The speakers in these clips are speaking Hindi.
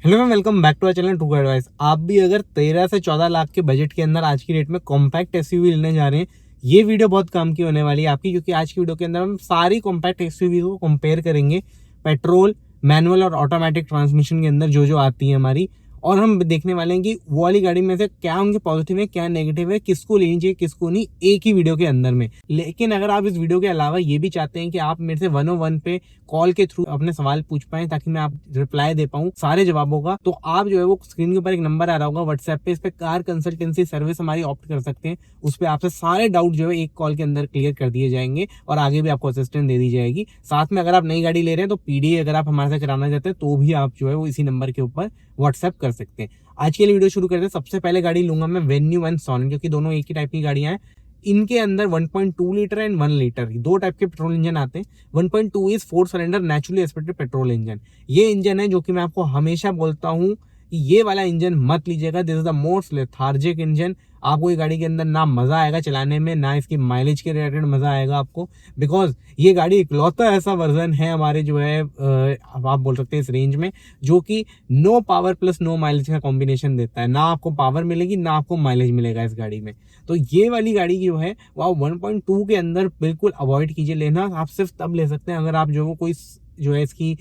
Hello ma'am, welcome back to our channel true advice. आप भी अगर 13 से 14 लाख के बजट के अंदर आज की डेट में कॉम्पैक्ट एसयूवी लेने जा रहे हैं, ये वीडियो बहुत काम की होने वाली है आपकी, क्योंकि आज की वीडियो के अंदर हम सारी कॉम्पैक्ट एसयूवी को कंपेयर करेंगे पेट्रोल, मैनुअल और ऑटोमेटिक ट्रांसमिशन के अंदर जो जो आती है हमारी। और हम देखने वाले हैं कि वो वाली गाड़ी में से क्या उनके पॉजिटिव है, क्या नेगेटिव है, किसको लेनी चाहिए किसको नहीं, एक ही वीडियो के अंदर में। लेकिन अगर आप इस वीडियो के अलावा ये भी चाहते हैं कि आप मेरे से 101 पे कॉल के थ्रू अपने सवाल पूछ पाएं ताकि मैं आप रिप्लाई दे पाऊं सारे जवाबों का, तो आप जो है वो स्क्रीन के ऊपर एक नंबर आ रहा होगा व्हाट्सएप पे, इस पे कार कंसल्टेंसी सर्विस हमारी ऑप्ट कर सकते हैं। उस पर आपसे सारे डाउट जो है एक कॉल के अंदर क्लियर कर दिए जाएंगे और आगे भी आपको असिस्टेंट दे दी जाएगी। साथ में अगर आप नई गाड़ी ले रहे हैं तो पीडीए अगर आप हमारे से कराना चाहते हैं तो भी आप जो है वो इसी नंबर के ऊपर व्हाट्सएप कर सकते हैं। आज के लिए वीडियो शुरू करते हैं। सबसे पहले गाड़ी लूंगा मैं वेन्यू एंड सोनेट, क्योंकि दोनों एक ही टाइप की गाड़ियां हैं। इनके अंदर 1.2 लीटर एंड 1 लीटर दो टाइप के पेट्रोल इंजन आते हैं। 1.2 is 4 cylinder naturally aspirated petrol engine. ये इंजन है जो कि मैं आपको हमेशा बोलता हूँ कि ये वाला इंजन मत लीजिएगा। This is the most lethargic engine. आपको ये गाड़ी के अंदर ना मजा आएगा चलाने में, ना इसकी माइलेज के रिलेटेड मजा आएगा आपको, बिकॉज ये गाड़ी इकलौता ऐसा वर्जन है हमारे जो है आप बोल सकते हैं इस रेंज में, जो कि no power plus no mileage का कॉम्बिनेशन देता है। ना आपको पावर मिलेगी ना आपको माइलेज मिलेगा इस गाड़ी में। तो ये वाली गाड़ी जो है वो 1.2 के अंदर बिल्कुल अवॉइड कीजिए लेना। आप सिर्फ तब ले सकते हैं अगर आप जो कोई जो है इसकी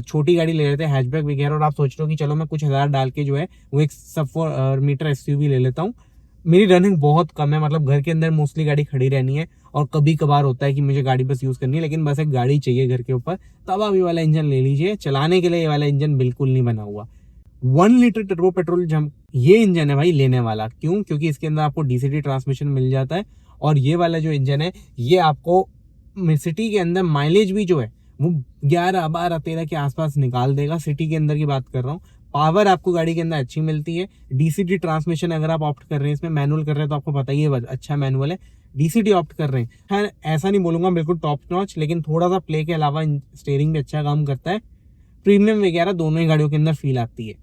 छोटी गाड़ी ले लेते हैं, हैचबैक वगैरह, और आप सोच रहे हो कि चलो मैं कुछ हजार डाल के जो है वो एक सब 4 मीटर एसयूवी ले लेता हूँ। मेरी रनिंग बहुत कम है, मतलब घर के अंदर मोस्टली गाड़ी खड़ी रहनी है और कभी कभार होता है कि मुझे गाड़ी बस यूज करनी है, लेकिन बस एक गाड़ी चाहिए घर के ऊपर, तब आप ये वाला इंजन ले लीजिए। चलाने के लिए ये वाला इंजन बिल्कुल नहीं बना हुआ। 1 लीटर टर्बो पेट्रोल ये इंजन है भाई लेने वाला। क्यों? क्योंकि इसके अंदर आपको डीसीटी ट्रांसमिशन मिल जाता है और ये वाला जो इंजन है ये आपको सिटी के अंदर माइलेज भी जो है वो 11, 12, 13 के आसपास निकाल देगा। सिटी के अंदर की बात कर रहा हूँ। पावर आपको गाड़ी के अंदर अच्छी मिलती है। डीसीटी ट्रांसमिशन अगर आप ऑप्ट कर रहे हैं, इसमें मैनुअल कर रहे हैं तो आपको पता ही है अच्छा मैनुअल है। डीसीटी ऑप्ट कर रहे हैं, हाँ ऐसा नहीं बोलूंगा बिल्कुल टॉप नॉच, लेकिन थोड़ा सा प्ले के अलावा स्टीयरिंग भी अच्छा काम करता है। प्रीमियम वगैरह दोनों ही गाड़ियों के अंदर फील आती है।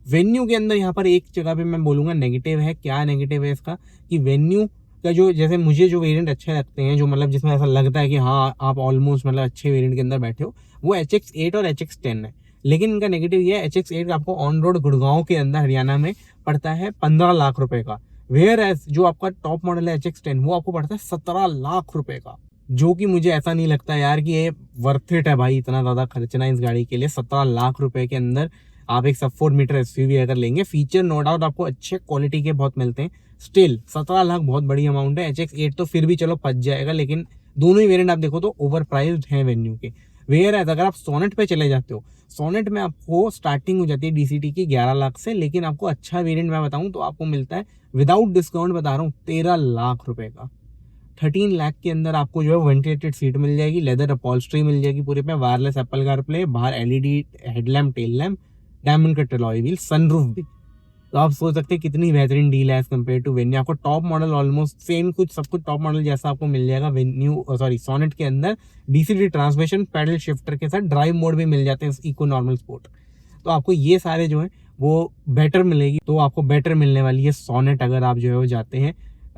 वेन्यू के अंदर यहाँ पर एक जगह पे मैं बोलूंगा नेगेटिव है। क्या नेगेटिव है इसका? कि वेन्यू का जो, जैसे मुझे जो वेरिएंट अच्छे लगते हैं, जो मतलब जिसमें ऐसा लगता है कि हाँ आप ऑलमोस्ट मतलब अच्छे वेरिएंट के अंदर बैठे हो, वो HX8 और HX10 है। लेकिन इनका नेगेटिव ये है, HX8 आपको ऑन रोड गुड़गांव के अंदर हरियाणा में पड़ता है 15 लाख रुपए का, वेयर एज जो आपका टॉप मॉडल है HX10 वो आपको पड़ता है 17 लाख रुपए का। जो कि मुझे ऐसा नहीं लगता यार कि ये वर्थ इट है भाई, इतना ज्यादा खर्चना इस गाड़ी के लिए। 17 लाख रुपए के अंदर आप एक सब 4 मीटर एसयूवी अगर लेंगे, फीचर नो डाउट आपको अच्छे क्वालिटी के बहुत मिलते हैं, स्टिल 17 लाख बहुत बड़ी अमाउंट है। HX8 तो फिर भी चलो पच जाएगा, लेकिन दोनों ही वेरिएंट आप देखो तो ओवर प्राइस्ड है वेन्यू के। वेयर है अगर आप सोनेट पे चले जाते हो, सोनेट में आपको स्टार्टिंग हो जाती है डीसीटी की 11 लाख से, लेकिन आपको अच्छा वेरिएंट मैं बताऊं तो आपको मिलता है विदाउट डिस्काउंट बता रहा हूँ 13 लाख रुपए का। 13 लाख के अंदर आपको जो है वेंटिलेटेड सीट मिल जाएगी, लेदर अपॉल्स्ट्री मिल जाएगी पूरे पे, वायरलेस एप्पल कारप्ले, बाहर LED headlamp tail lamp, diamond cut alloy wheel, sunroof भी। तो आप सोच सकते हैं कितनी बेहतरीन डील है एज कम्पेयर टू वेन्यू। आपको टॉप मॉडल ऑलमोस्ट सेम कुछ सब कुछ टॉप मॉडल जैसा आपको मिल जाएगा वेन्यू सोनेट के अंदर। डीसीटी ट्रांसमिशन, पैडल शिफ्टर के साथ ड्राइव मोड भी मिल जाते हैं इको नॉर्मल स्पोर्ट। तो आपको ये सारे जो है वो बेटर मिलेगी, तो आपको बेटर मिलने वाली है सोनेट अगर आप जो है वो जाते हैं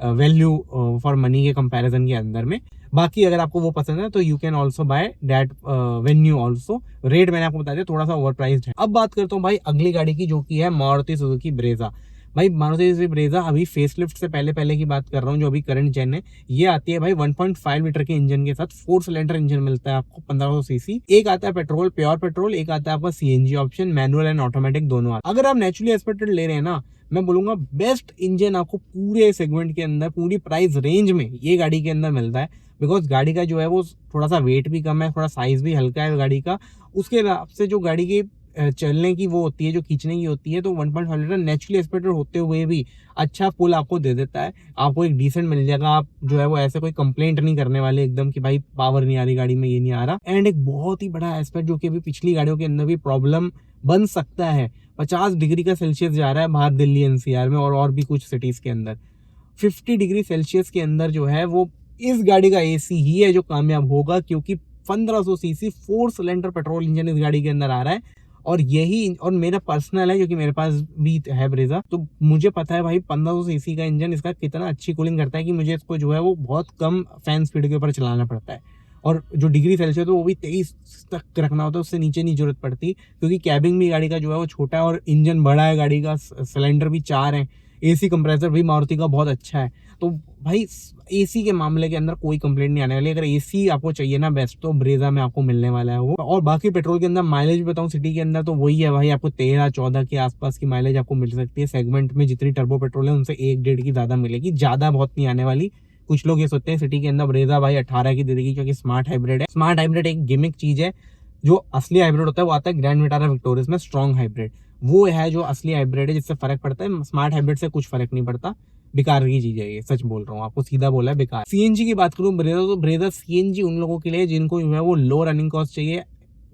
वैल्यू फॉर मनी के कंपैरिजन के अंदर में। बाकी अगर आपको वो पसंद है तो you can also by that venue also. Rate मैंने आपको बता दिया थोड़ा सा ओवर प्राइस्ड है। अब बात करता हूँ भाई अगली गाड़ी की, जो की है मारुति सुजुकी ब्रेजा। भाई मारुति सुजुकी ब्रेजा अभी फेसलिफ्ट से पहले पहले की बात कर रहा हूँ, जो अभी करंट जेन है, ये आती है भाई 1.5 लीटर के इंजन के साथ। 4 सिलेंडर इंजन मिलता है आपको 1500 सीसी। एक आता है पेट्रोल, प्योर पेट्रोल, एक आता है आपका CNG option, manual and automatic दोनों आते हैं। अगर आप नेचुरली एस्पेक्टेड ले रहे हैं ना, मैं बोलूंगा बेस्ट इंजन आपको पूरे सेगमेंट के अंदर पूरी प्राइस रेंज में ये गाड़ी के अंदर मिलता है। बिकॉज गाड़ी का जो है वो थोड़ा सा वेट भी कम है, थोड़ा साइज भी हल्का है गाड़ी का। उसके हिसाब से जो गाड़ी की चलने की वो होती है, जो खींचने की होती है, तो 1.5 लीटर नेचुरली एस्पेक्टेड होते हुए भी अच्छा पुल आपको दे देता है। आपको एक डिसेंट मिल जाएगा। आप जो है वो ऐसे कोई कंप्लेंट नहीं करने वाले एकदम कि भाई पावर नहीं आ रही गाड़ी में, ये नहीं आ रहा। एंड एक बहुत ही बड़ा एस्पेक्ट जो कि अभी पिछली गाड़ियों के अंदर भी प्रॉब्लम बन सकता है, 50 डिग्री का सेल्सियस जा रहा है बाहर दिल्ली एनसीआर में और भी कुछ सिटीज के अंदर। 50 डिग्री सेल्सियस के अंदर जो है वो इस गाड़ी का एसी ही है जो कामयाब होगा, क्योंकि 1500 सीसी 4 सिलेंडर पेट्रोल इंजन इस गाड़ी के अंदर आ रहा है। और यही, और मेरा पर्सनल है क्योंकि मेरे पास भी है ब्रेजा, तो मुझे पता है भाई 1500 सीसी का इंजन इसका कितना अच्छी कूलिंग करता है कि मुझे इसको जो है वो बहुत कम फैन स्पीड के ऊपर चलाना पड़ता है। और जो डिग्री सेल्सियस है वो भी 23 तक रखना होता है, उससे नीचे नहीं जरूरत पड़ती, क्योंकि कैबिन भी गाड़ी का जो है वो छोटा है और इंजन बड़ा है गाड़ी का, सिलेंडर भी 4 है, एसी कंप्रेसर भी मारुति का बहुत अच्छा है। तो भाई एसी के मामले के अंदर कोई कंप्लेंट नहीं आने वाली। अगर एसी आपको चाहिए ना बेस्ट, तो ब्रेजा में आपको मिलने वाला है वो। और बाकी पेट्रोल के अंदर माइलेज बताऊं सिटी के अंदर तो वही है भाई, आपको 13-14 के आसपास की माइलेज आपको मिल सकती है। सेगमेंट में जितनी टर्बो पेट्रोल है उनसे 1-1.5 की ज्यादा मिलेगी, ज्यादा बहुत नहीं आने वाली। कुछ लोग ये सोचते हैं सिटी के अंदर ब्रेजा भाई 18 की दे देगी क्योंकि स्मार्ट हाइब्रिड है। स्मार्ट हाइब्रिड एक गिमिक चीज है। जो असली हाइब्रिड होता है वो आता है ग्रैंड विटारा विक्टोरियस में, स्ट्रॉन्ग हाइब्रिड। वो है जो असली हाइब्रिड है, जिससे फर्क पड़ता है। स्मार्ट हाइब्रिड से कुछ फर्क नहीं पड़ता, बेकार की चीज है ये, सच बोल रहा हूँ आपको, सीधा बोला है, बेकार। सीएनजी की बात करूं ब्रेजा, तो ब्रेजा सीएनजी उन लोगों के लिए जिनको जो है वो लो रनिंग कॉस्ट चाहिए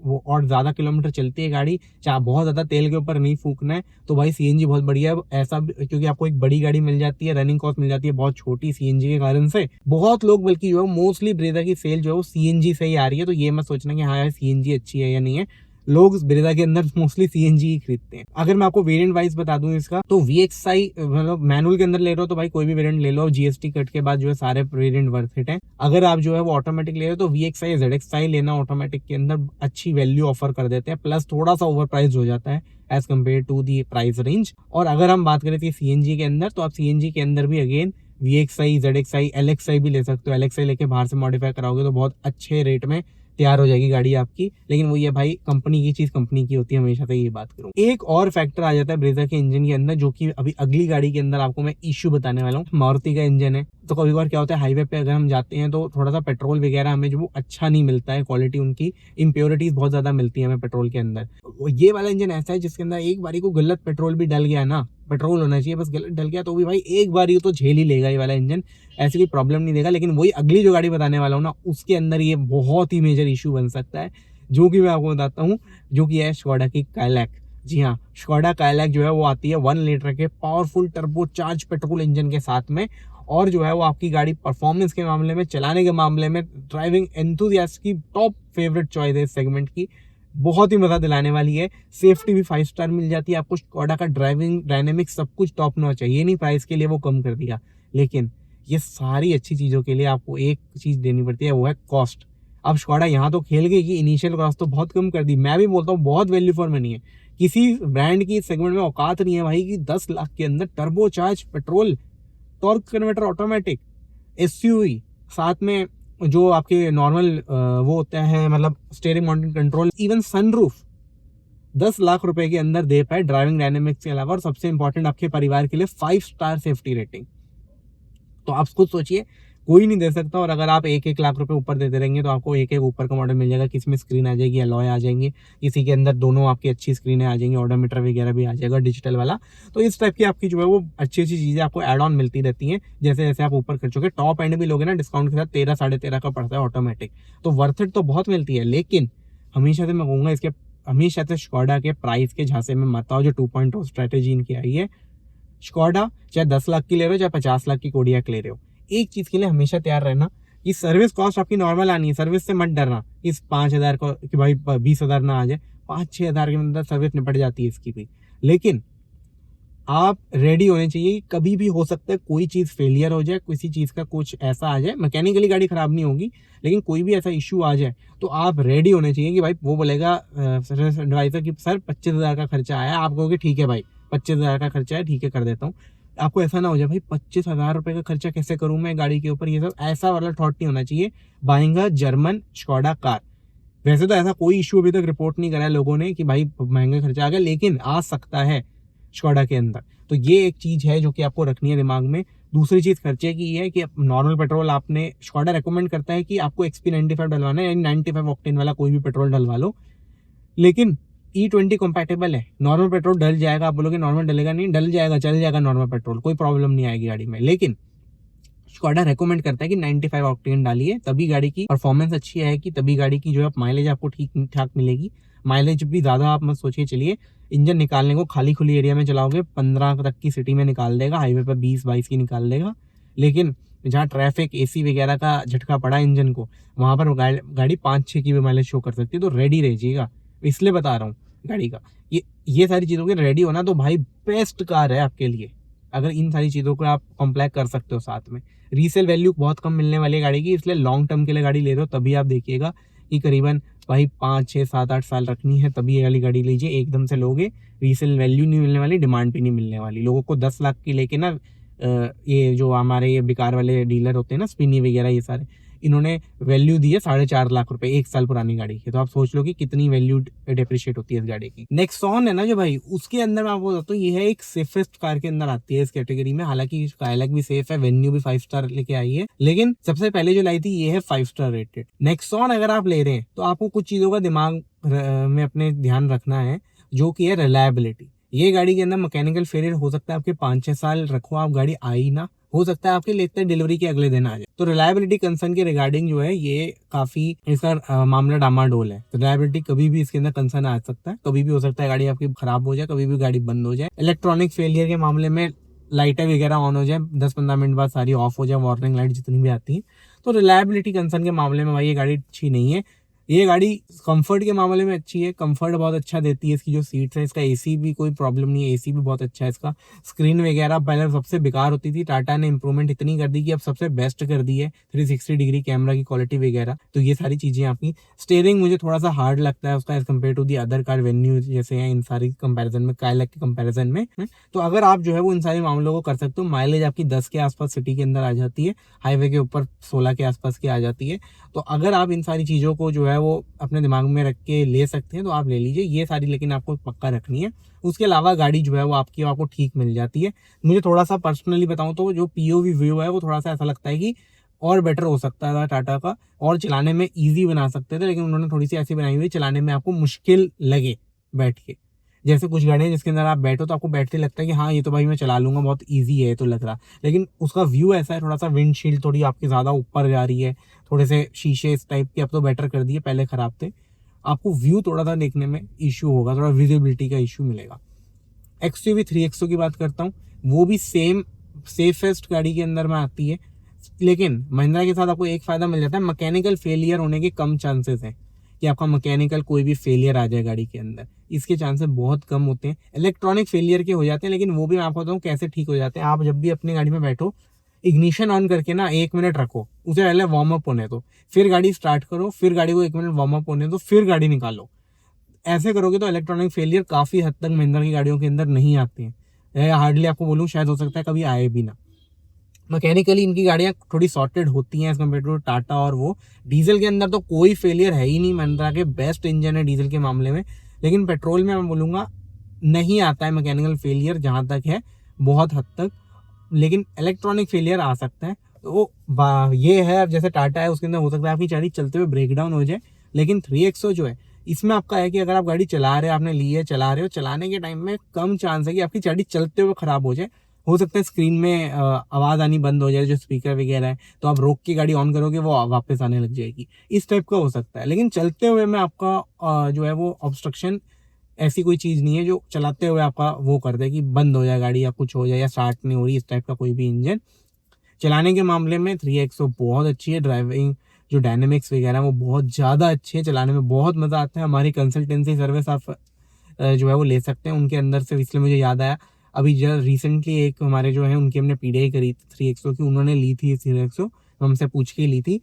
वो, और ज्यादा किलोमीटर चलती है गाड़ी, चाहे बहुत ज्यादा तेल के ऊपर नहीं फूकना है, तो भाई सीएनजी बहुत बढ़िया है। ऐसा क्योंकि आपको एक बड़ी गाड़ी मिल जाती है, रनिंग कॉस्ट मिल जाती है बहुत छोटी सीएनजी के कारण से। बहुत लोग बल्कि जो है मोस्टली ब्रेजा की सेल जो है वो सीएनजी से ही आ रही है। तो ये मत सोचना कि हाँ यार सीएनजी अच्छी है या नहीं है, लोग ब्रेजा के अंदर मोस्टली सीएनजी ही खरीदते हैं। अगर मैं आपको वेरिएंट वाइज बता दूं इसका, तो VXI मतलब मैनुअल के अंदर ले रहे हो तो भाई कोई भी वेरिएंट ले लो, जीएसटी कट के बाद जो है सारे वेरिएंट वर्थ इट है। अगर आप जो है वो ऑटोमेटिक ले रहे हो तो VXI या ZXI लेना, ऑटोमेटिक के अंदर अच्छी वैल्यू ऑफर कर देते हैं, प्लस थोड़ा सा ओवर प्राइस हो जाता है as compared to the price range. और अगर हम बात करें सीएनजी के अंदर, तो आप सीएनजी के अंदर भी अगेन VXI, ZXI, LXI भी ले सकते हो। LXI लेके बाहर से मॉडिफाई कराओगे तो बहुत अच्छे रेट में तैयार हो जाएगी गाड़ी आपकी। लेकिन वो ये भाई कंपनी की चीज कंपनी की होती है, हमेशा से ये बात करूँ। एक और फैक्टर आ जाता है ब्रेजा के इंजन के अंदर, जो कि अभी अगली गाड़ी के अंदर आपको मैं इश्यू बताने वाला हूँ। मारुति का इंजन है, तो कभी बार क्या होता है हाईवे पे अगर हम जाते हैं तो थोड़ा सा पेट्रोल वगैरह हमें जो अच्छा नहीं मिलता है, क्वालिटी उनकी इम्प्योरिटीज बहुत ज्यादा मिलती है हमें पेट्रोल के अंदर। ये वाला इंजन ऐसा है जिसके अंदर एक बारी को गलत पेट्रोल भी डल गया ना, पेट्रोल होना चाहिए बस, गलत डल गया तो भी भाई एक बार तो झेल ही लेगा ये वाला इंजन, ऐसी कोई प्रॉब्लम नहीं देगा। लेकिन वही अगली जो गाड़ी बताने वाला हूँ ना, उसके अंदर ये बहुत ही मेजर इशू बन सकता है, जो कि मैं आपको बताता हूँ, जो कि है स्कोडा की काइलैक। जी हाँ, स्कोडा काइलैक जो है वो आती है 1 लीटर के powerful turbo charge petrol engine के साथ में। और जो है वो आपकी गाड़ी परफॉर्मेंस के मामले में, चलाने के मामले में, ड्राइविंग एंथुसियास्ट की टॉप फेवरेट चॉइस है इस सेगमेंट की, बहुत ही मजा दिलाने वाली है। सेफ्टी भी 5 स्टार मिल जाती है आपको। स्कोडा का ड्राइविंग डायनेमिक्स सब कुछ टॉप नॉच है, ये नहीं प्राइस के लिए वो कम कर दिया, लेकिन ये सारी अच्छी चीजों के लिए आपको एक चीज देनी पड़ती है, वो है कॉस्ट। अब स्कोडा यहाँ तो खेल गई कि इनिशियल कॉस्ट तो बहुत कम कर दी, मैं भी बोलता हूँ बहुत वैल्यू फॉर मनी है। किसी ब्रांड की सेगमेंट में औकात नहीं है भाई कि 10 लाख के अंदर turbo charge petrol, torque converter automatic, SUV, साथ में जो आपके नॉर्मल वो होता है मतलब steering mountain control, even sunroof 10 lakh रुपए के अंदर दे पाए ड्राइविंग डायनेमिक्स के अलावा, और सबसे इंपॉर्टेंट आपके परिवार के लिए 5 स्टार सेफ्टी रेटिंग। तो आप खुद सोचिए, कोई नहीं दे सकता। और अगर आप 1-1 लाख रुपए ऊपर देते रहेंगे तो आपको एक ऊपर का मॉडल मिल जाएगा, किसी में स्क्रीन आ जाएगी, अलॉय आ जाएंगे, किसी के अंदर दोनों आपकी अच्छी स्क्रीनें आ जाएंगी, ऑडोमीटर वगैरह भी आ जाएगा डिजिटल वाला। तो इस टाइप की आपकी जो है वो अच्छी अच्छी चीजें आपको एड ऑन मिलती रहती हैं जैसे जैसे आप ऊपर कर चुके। टॉप एंड भी लोगे ना डिस्काउंट के साथ 13-13.5 का पड़ता है ऑटोमेटिक, तो वर्थ इट तो बहुत मिलती है। लेकिन हमेशा से मैं कहूँगा इसके, हमेशा से स्कोडा के प्राइस के झांसे में मत आओ। जो 2.0 स्ट्रेटेजी इनकी आई है, स्कोडा चाहे 10 लाख की ले रहे हो चाहे 50 लाख की कोडियाक ले रहे हो, एक चीज के लिए हमेशा तैयार रहना कि सर्विस कॉस्ट आपकी नॉर्मल आनी है। सर्विस से मत डरना इस 5,000 को कि भाई 20,000 ना आ जाए, 5-6 हज़ार के अंदर सर्विस निपट जाती है इसकी भी। लेकिन आप रेडी होने चाहिए, कभी भी हो सकता है कोई चीज फेलियर हो जाए, किसी चीज का कुछ ऐसा आ जाए, मैकेनिकली गाड़ी खराब नहीं होगी लेकिन कोई भी ऐसा इश्यू आ जाए तो आप रेडी होने चाहिए कि भाई वो बोलेगा एडवाइजर कि सर 25,000 का खर्चा आया, आप कहोगे ठीक है भाई 25,000 का खर्चा है, ठीक है कर देता हूँ। आपको ऐसा ना हो जाए भाई 25,000 रुपए का खर्चा कैसे करूं मैं गाड़ी के ऊपर, ये सब ऐसा वाला थॉट नहीं होना चाहिए। Buying a German Skoda car, वैसे तो ऐसा कोई इशू अभी तक रिपोर्ट नहीं करा है लोगों ने कि भाई महंगा खर्चा आ गया, लेकिन आ सकता है स्कोडा के अंदर। तो ये एक चीज है जो कि आपको रखनी है दिमाग में। दूसरी चीज खर्चे की है कि नॉर्मल पेट्रोल आपने, स्कोडा रेकमेंड करता है कि आपको XP95 डलवाना है, यानी 95 ऑक्टेन वाला कोई भी पेट्रोल डलवा लो। लेकिन E20 कंपैटिबल है, नॉर्मल पेट्रोल डल जाएगा। आप बोलोगे नॉर्मल डलेगा नहीं, डल जाएगा, चल जाएगा नॉर्मल पेट्रोल, कोई प्रॉब्लम नहीं आएगी गाड़ी में। लेकिन स्कोडा रेकमेंड करता है कि 95 ऑक्टेन डालिए, तभी गाड़ी की परफॉर्मेंस अच्छी आएगी, तभी गाड़ी की जो है माइलेज आपको ठीक ठाक मिलेगी। माइलेज भी ज्यादा आप मत सोचिए, चलिए इंजन निकालने को खाली खुली एरिया में चलाओगे 15 तक की सिटी में निकाल देगा, हाईवे पर 20-22 की निकाल देगा। लेकिन जहाँ ट्रैफिक एसी वगैरह का झटका पड़ा इंजन को, वहां पर गाड़ी 5-6 की भी माइलेज शो कर सकती है। तो रेडी रहिएगा, इसलिए बता रहा हूँ गाड़ी का ये सारी चीजों के रेडी होना। तो भाई बेस्ट कार है आपके लिए अगर इन सारी चीज़ों को आप कॉम्प्लाई कर सकते हो साथ में। रीसेल वैल्यू बहुत कम मिलने वाली है गाड़ी की, इसलिए लॉन्ग टर्म के लिए गाड़ी ले रहे हो तभी आप देखिएगा कि करीबन भाई 5, 6, 7, 8 साल रखनी है तभी ये वाली गाड़ी लीजिए। एकदम से लोगे रीसेल वैल्यू नहीं मिलने वाली, डिमांड भी नहीं मिलने वाली। लोगों को 10 लाख की लेके ना ये जो हमारे ये बेकार वाले डीलर होते हैं ना, स्पिनी वगैरह, ये सारे इन्होंने वैल्यू दी है 4.5 लाख रुपए 1 साल पुरानी गाड़ी की। तो आप सोच लो कि कितनी वैल्यू डेप्रिशिएट होती है इस गाड़ी की। नेक्सॉन है ना जो भाई, उसके अंदर मैं आपको बताता हूँ ये है एक सेफेस्ट कार के अंदर आती है इस कैटेगरी में। हालांकि स्काईलैक भी सेफ है, वेन्यू भी 5 स्टार लेके आई है, लेकिन सबसे पहले जो लाई थी ये है 5 स्टार रेटेड। नेक्सॉन अगर आप ले रहे हैं तो आपको कुछ चीजों का दिमाग में अपने ध्यान रखना है, जो कि है रिलायबिलिटी। ये गाड़ी के अंदर मैकेनिकल फेलियर हो सकता है आपके 5-6 साल रखो आप गाड़ी, आई ना, हो सकता है आपके लेते डिलीवरी के अगले दिन आ जाए। तो रिलायबिलिटी कंसर्न के रिगार्डिंग जो है ये काफी इसका मामला डामाडोल है। तो रिलायबिलिटी कभी भी इसके अंदर कंसर्न आ सकता है, कभी भी हो सकता है गाड़ी आपकी खराब हो जाए, कभी भी गाड़ी बंद हो जाए। इलेक्ट्रॉनिक फेलियर के मामले में लाइटें वगैरह ऑन हो जाए, 10-15 मिनट बाद सारी ऑफ हो जाए, वार्निंग लाइट जितनी भी आती है। तो रिलायबिलिटी कंसर्न के मामले में भाई ये गाड़ी अच्छी नहीं है। ये गाड़ी कंफर्ट के मामले में अच्छी है, कंफर्ट बहुत अच्छा देती है, इसकी जो सीट्स है, इसका एसी भी कोई प्रॉब्लम नहीं है, एसी भी बहुत अच्छा है इसका। स्क्रीन वगैरह पहले सबसे बेकार होती थी, टाटा ने इंप्रूवमेंट इतनी कर दी कि अब सबसे बेस्ट कर दी है, 360 डिग्री कैमरा की क्वालिटी वगैरह। तो ये सारी चीजें आपकी। स्टीयरिंग मुझे थोड़ा सा हार्ड लगता है उसका as compared to the other car Venue जैसे हैं, इन सारी कंपेरिजन में, स्काईलैक के कंपेरिजन में। तो अगर आप जो है वो इन सारे मामलों को कर सकते हो। माइलेज आपकी 10 के आसपास सिटी के अंदर आ जाती है, हाईवे के ऊपर 16 के आसपास की आ जाती है। तो अगर आप इन सारी चीज़ों को जो है वो अपने दिमाग में रख के ले सकते हैं तो आप ले लीजिए ये सारी, लेकिन आपको पक्का रखनी है। उसके अलावा गाड़ी जो है वो आपको ठीक मिल जाती है। मुझे थोड़ा सा पर्सनली बताऊं तो जो पीओवी व्यू है वो थोड़ा सा ऐसा लगता है कि और बेटर हो सकता था टाटा का, और चलाने में ईजी बना सकते थे, लेकिन उन्होंने थोड़ी सी ऐसी बनाई हुई चलाने में आपको मुश्किल लगे बैठ के। जैसे कुछ गाड़ियां जिसके अंदर आप बैठो तो आपको बैठते लगता है कि हाँ ये तो भाई मैं चला लूंगा, बहुत इजी है तो लग रहा, लेकिन उसका व्यू ऐसा है, थोड़ा सा विंडशील्ड थोड़ी आपकी ज्यादा ऊपर जा रही है, थोड़े से शीशे इस टाइप के अब तो बेटर कर दिए, पहले खराब थे। आपको व्यू थोड़ा सा देखने में इशू होगा, थोड़ा विजिबिलिटी का इशू मिलेगा। XUV 3XO की बात करता हूँ, वो भी सेम सेफेस्ट गाड़ी के अंदर में आती है, लेकिन महिंद्रा के साथ आपको एक फायदा मिल जाता है, मैकेनिकल फेलियर होने के कम चांसेस हैं कि आपका मैकेनिकल कोई भी फेलियर आ जाए गाड़ी के अंदर, इसके चांसेस बहुत कम होते हैं। इलेक्ट्रॉनिक फेलियर के हो जाते हैं, लेकिन वो भी मैं आपको बताऊँ कैसे ठीक हो जाते हैं। आप जब भी अपनी गाड़ी में बैठो, इग्निशन ऑन करके ना 1 मिनट रखो, उसे पहले वार्म अप होने दो, फिर गाड़ी स्टार्ट करो, फिर गाड़ी को 1 मिनट वार्म अप होने दो, फिर गाड़ी निकालो। ऐसे करोगे तो इलेक्ट्रॉनिक फेलियर काफी हद तक महिंद्रा की गाड़ियों के अंदर नहीं आते हैं, हार्डली आपको बोलूँ शायद हो सकता है कभी आए भी ना। मैकेनिकली इनकी गाड़ियां थोड़ी सॉर्टेड होती हैं एज कम्पेयर टू टाटा, और वो डीजल के अंदर तो कोई फेलियर है ही नहीं, महिंद्रा के बेस्ट इंजन है डीजल के मामले में। लेकिन पेट्रोल में मैं बोलूँगा नहीं आता है मैकेनिकल फेलियर, जहाँ तक है बहुत हद तक, लेकिन इलेक्ट्रॉनिक फेलियर आ सकता है। तो ये है, अब जैसे टाटा है उसके अंदर हो सकता है आपकी गाड़ी चलते हुए ब्रेक डाउन हो जाए, लेकिन 3XO जो है इसमें आपका है कि अगर आप गाड़ी चला रहे हो, आपने ली है, चला रहे हो, चलाने के टाइम में कम चांस है कि आपकी गाड़ी चलते हुए खराब हो जाए। हो सकता है स्क्रीन में आवाज आनी बंद हो जाए, जो स्पीकर वगैरह है, तो आप रोक के गाड़ी ऑन करोगे वो वापस आने लग जाएगी, इस टाइप का हो सकता है। लेकिन चलते हुए में आपका जो है वो ऑब्स्ट्रक्शन ऐसी कोई चीज नहीं है जो चलाते हुए आपका वो कर दे कि बंद हो जाए गाड़ी या कुछ हो जाए या स्टार्ट नहीं हो रही, इस टाइप का कोई भी इंजन। चलाने के मामले में 3XO बहुत अच्छी है, ड्राइविंग जो डायनेमिक्स वगैरह वो बहुत ज़्यादा अच्छी है, चलाने में बहुत मज़ा आता है। हमारी कंसल्टेंसी सर्विस आप जो है वो ले सकते हैं उनके अंदर से। इसलिए मुझे याद आया, अभी जो रिसेंटली एक हमारे जो है उनकी हमने PDI करी थी 3XO की, उन्होंने ली थी 3XO, हमसे पूछ के ली थी।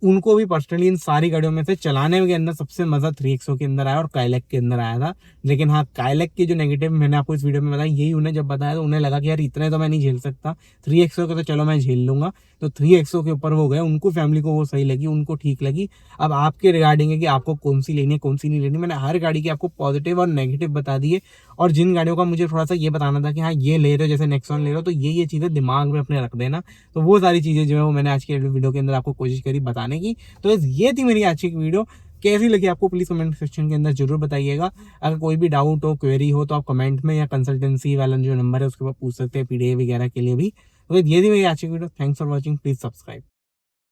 उनको भी पर्सनली इन सारी गाड़ियों में से चलाने के अंदर सबसे मजा 3XO के अंदर आया और स्काईलैक के अंदर आया था। लेकिन हाँ, स्काईलैक की जो नेगेटिव मैंने आपको इस वीडियो में बताया, यही उन्हें जब बताया तो उन्हें लगा कि यार इतने तो मैं नहीं झेल सकता, 3XO को तो चलो मैं झेल लूंगा, तो 3XO के ऊपर वो गए, उनको फैमिली को वो सही लगी, उनको ठीक लगी। अब आपके रिगार्डिंग है कि आपको कौन सी लेनी है कौन सी नहीं लेनी। मैंने हर गाड़ी की आपको पॉजिटिव और नेगेटिव बता दिए, और जिन गाड़ियों का मुझे थोड़ा सा ये बताना था कि हाँ ये ले रहे हो, जैसे नेक्सॉन ले रहे हो, तो ये चीजें दिमाग में अपने रख देना। तो वो सारी चीजें जो है वो मैंने आज के वीडियो के अंदर आपको कोशिश करी बताने की। तो ये थी मेरी आज की वीडियो, कैसी लगी आपको प्लीज कमेंट सेक्शन के अंदर जरूर बताइएगा। अगर कोई भी डाउट हो, क्वेरी हो, तो आप कमेंट में या कंसल्टेंसी वाला जो नंबर है उसके ऊपर पूछ सकते हैं, PDI वगैरह के लिए भी। तो ये थी मेरी आज की video. Thanks for watching, please subscribe.